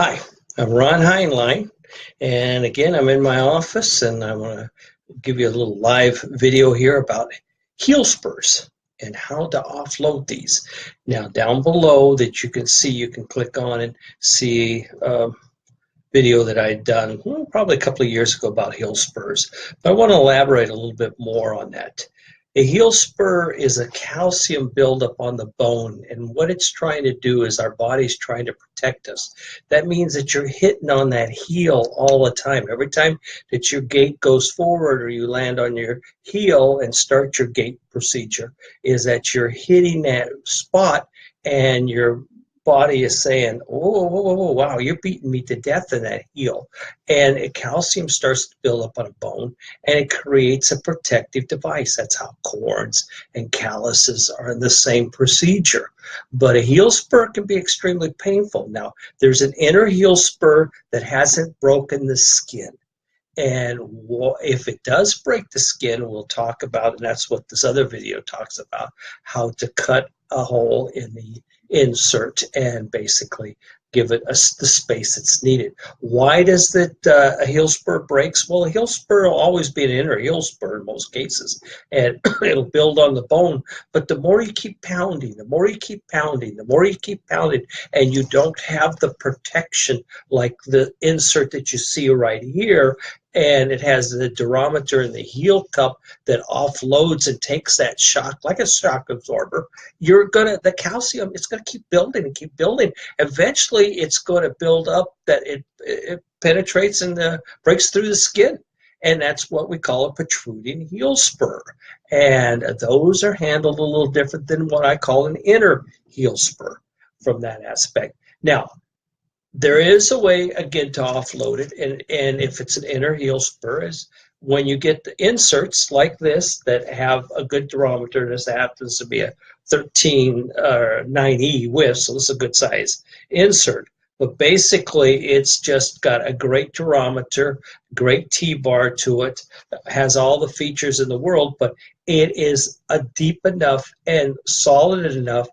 Hi, I'm Ron Heinlein, and again, I'm in my office, and I want to give you a little live video here about heel spurs and how to offload these. Now, down below that you can see, you can click on and see a video that I'd done probably a couple of years ago about heel spurs, but I want to elaborate a little bit more on that. A heel spur is a calcium buildup on the bone, and what it's trying to do is our body's trying to protect us. That means that you're hitting on that heel all the time. Every time that your gait goes forward or you land on your heel and start your gait procedure, is that you're hitting that spot and your body is saying, "Oh, whoa, whoa, whoa, wow, you're beating me to death in that heel." And calcium starts to build up on a bone, and it creates a protective device. That's how cords and calluses are in the same procedure. But a heel spur can be extremely painful. Now, there's an inner heel spur that hasn't broken the skin. And if it does break the skin, we'll talk about, and that's what this other video talks about, how to cut a hole in the insert and basically give it the space that's needed. Why does a heel spur breaks? Well, a heel spur will always be an inner heel spur in most cases, and it'll build on the bone. But the more you keep pounding, the more you keep pounding, the more you keep pounding, and you don't have the protection like the insert that you see right here, and it has the durometer and the heel cup that offloads and takes that shock like a shock absorber. The calcium, it's gonna keep building and keep building. Eventually it's going to build up that it penetrates and breaks through the skin. And that's what we call a protruding heel spur. And those are handled a little different than what I call an inner heel spur from that aspect. Now, there is a way, again, to offload it, and if it's an inner heel spur, is when you get the inserts like this that have a good durometer. This happens to be a 13 or 9E width, so this is a good size insert. But basically, it's just got a great durometer, great T-bar to it, has all the features in the world, but it is a deep enough and solid enough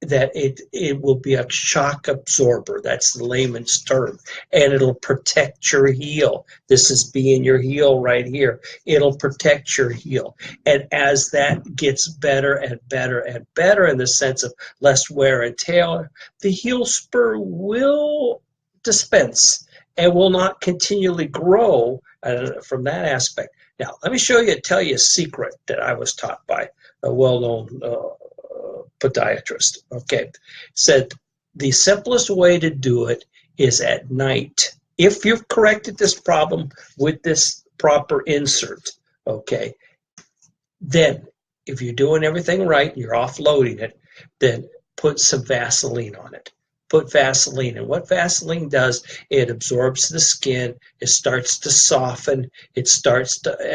that it will be a shock absorber. That's the layman's term. And it'll protect your heel. This is being your heel right here. It'll protect your heel. And as that gets better and better and better in the sense of less wear and tear, the heel spur will dispense and will not continually grow from that aspect. Now, let me tell you a secret that I was taught by a well-known podiatrist. Okay, said the simplest way to do it is at night. If you've corrected this problem with this proper insert, okay, then if you're doing everything right, you're offloading it, then put some Vaseline on it. Put Vaseline, and what Vaseline does, it absorbs the skin, it starts to soften, and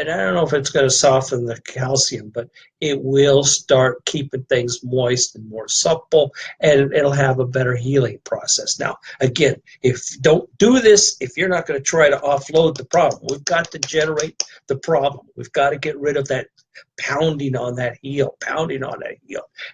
I don't know if it's going to soften the calcium, but it will start keeping things moist and more supple, and it'll have a better healing process. Now, again, don't do this if you're not going to try to offload the problem. We've got to generate the problem. We've got to get rid of that pounding on that heel.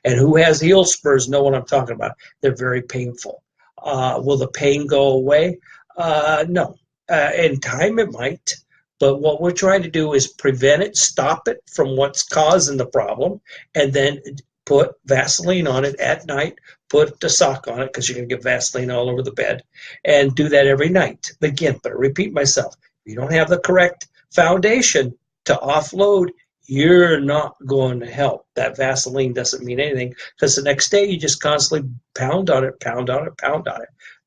And who has heel spurs know what I'm talking about. They're very painful. Will the pain go away? No. In time it might, but what we're trying to do is prevent it, stop it from what's causing the problem, and then put Vaseline on it at night. Put a sock on it because you're going to get Vaseline all over the bed, and do that every night. Again, but I repeat myself, if you don't have the correct foundation to offload, you're not going to help. That Vaseline doesn't mean anything because the next day you just constantly pound on it.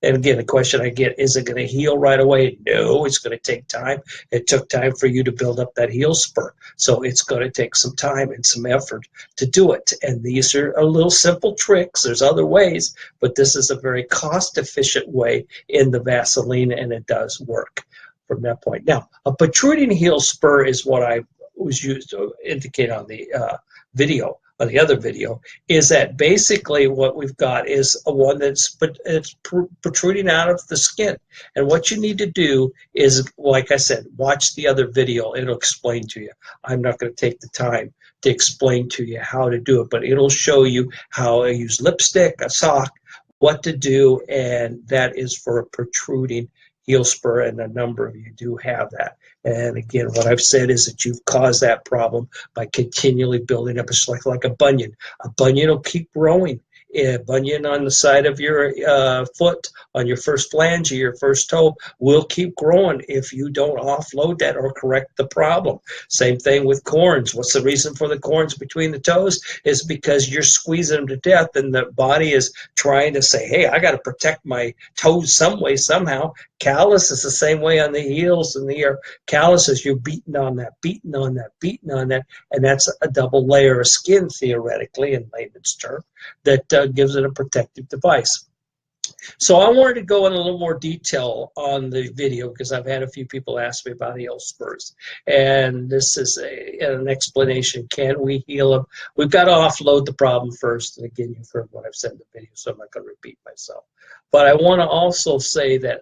And again, the question I get, is it going to heal right away? No, it's going to take time. It took time for you to build up that heel spur. So it's going to take some time and some effort to do it. And these are a little simple tricks. There's other ways, but this is a very cost-efficient way in the Vaseline, and it does work from that point. Now, a protruding heel spur is what I was used to indicate on the video, on the other video, is that basically what we've got is a one that's protruding out of the skin. And what you need to do is, like I said, watch the other video. It'll explain to you. I'm not going to take the time to explain to you how to do it, but it'll show you how I use lipstick, a sock, what to do, and that is for a protruding heel spur, and a number of you do have that. And again, what I've said is that you've caused that problem by continually building up. It's like a bunion. A bunion will keep growing. A bunion on the side of your foot, on your first flange, your first toe, will keep growing if you don't offload that or correct the problem. Same thing with corns. What's the reason for the corns between the toes? Is because you're squeezing them to death, and the body is trying to say, hey, I got to protect my toes some way, somehow. Callus is the same way on the heels and the calluses. You're beating on that, beating on that, beating on that, and that's a double layer of skin, theoretically, in layman's term, that gives it a protective device. So I wanted to go in a little more detail on the video because I've had a few people ask me about heel spurs. And this is an explanation. Can we heal them? We've got to offload the problem first. And again, you've heard what I've said in the video, so I'm not going to repeat myself. But I want to also say that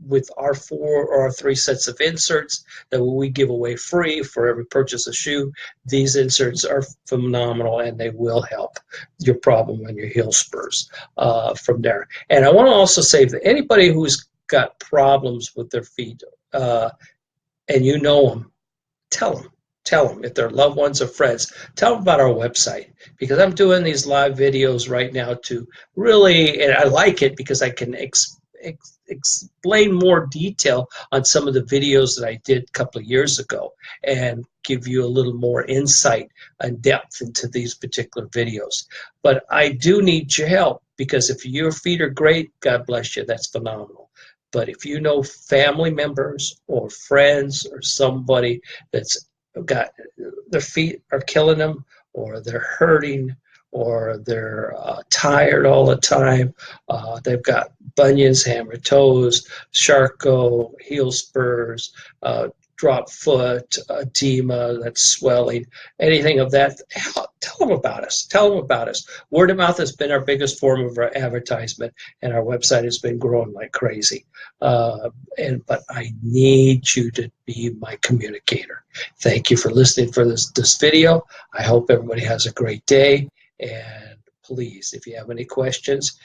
with our 4 or our 3 sets of inserts that we give away free for every purchase of shoe, these inserts are phenomenal, and they will help your problem on your heel spurs from there. And I want to also say that anybody who's got problems with their feet and you know them, tell them. Tell them, if they're loved ones or friends, tell them about our website, because I'm doing these live videos right now to really, and I like it because I can explain more detail on some of the videos that I did a couple of years ago and give you a little more insight and depth into these particular videos. But I do need your help, because if your feet are great, God bless you, that's phenomenal. But if you know family members or friends or somebody that's got their feet are killing them, or they're hurting, or they're tired all the time, they've got bunions, hammer toes, Charcot, heel spurs, drop foot, edema, that's swelling, anything of that, tell them about us. Tell them about us. Word of mouth has been our biggest form of advertisement, and our website has been growing like crazy. But I need you to be my communicator. Thank you for listening for this video. I hope everybody has a great day. And please, if you have any questions,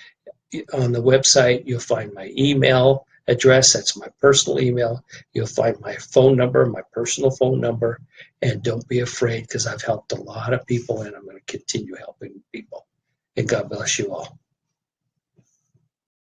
on the website, you'll find my email address. That's my personal email. You'll find my phone number, my personal phone number. And don't be afraid, because I've helped a lot of people, and I'm going to continue helping people. And God bless you all.